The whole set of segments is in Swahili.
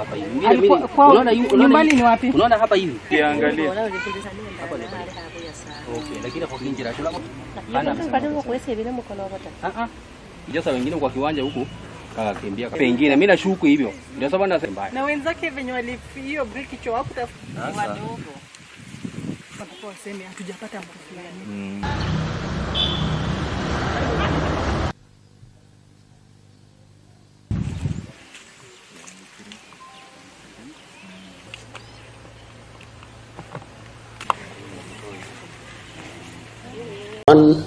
Hapa hivi. Unaona nyumbani ni wapi? Unaona hapa hivi. Kiangalia. Hapa ni. Okay, lakini kwa kinjira shula. Sasa wengine kwa kiwanja huku akakimbia. Pengine mimi nashuku hivyo. Ndio sababu nasema. Na wenzake venye walifio break cho hapo wadogo. Kwa sema hatujapata mafuriko. One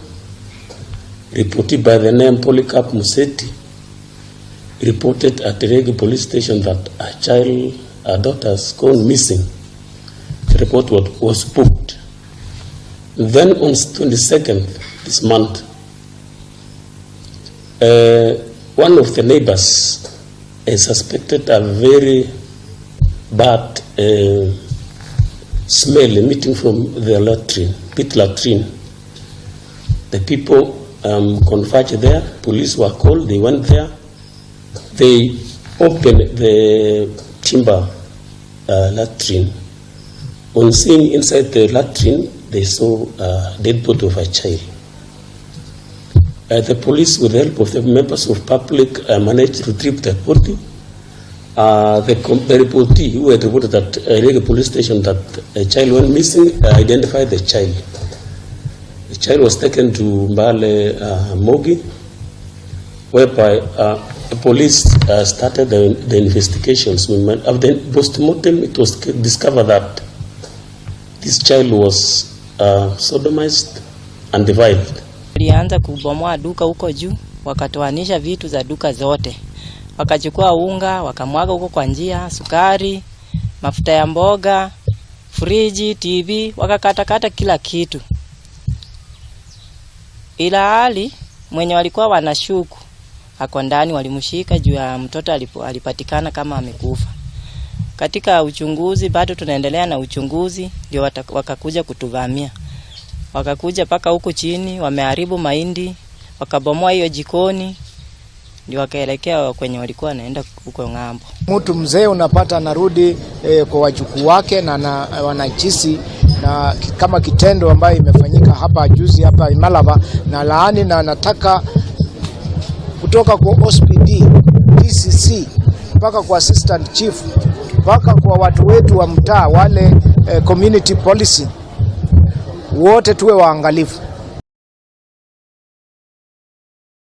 reported by the name Polycarp Museti reported at the Regi police station that a daughter has gone missing. The report was booked. Then on 22nd this month, one of the neighbors suspected a very bad smell emitting from the latrine, pit latrine. The people converged there. Police were called. They went there. They opened the timber latrine. On seeing inside the latrine, they saw a dead body of a child. The police, with the help of the members of public, managed to retrieve the body. The reportee who had reported at Regi police station that a child went missing identified the child. The child was taken to Mbale Mogi, whereby the police started the investigations. After post-mortem, it was discovered that this child was sodomized and defiled. Walianza kubomoa duka huko juu, wakatoanisha vitu za duka zote. Wakachukua unga, wakamwaga huko kwa njia, sukari, mafuta ya mboga, friji, TV, wakakatakata kila kitu. Ila hali mwenye walikuwa wanashuku ako ndani, walimshika juu ya mtoto alipatikana kama amekufa. Katika uchunguzi, bado tunaendelea na uchunguzi, ndio wakakuja kutuvamia. Wakakuja paka huko chini, wameharibu mahindi, wakabomoa hiyo jikoni, ndio wakaelekea kwenye walikuwa wanaenda huko ng'ambo. Mtu mzee unapata narudi kwa wajukuu wake na wanajisi na kama kitendo ambayo imefanyika hapa juzi hapa Imalava, na laani na nataka kutoka kwa OCPD, DCC mpaka kwa assistant chief mpaka kwa watu wetu wa mtaa wale community policy wote tuwe waangalifu.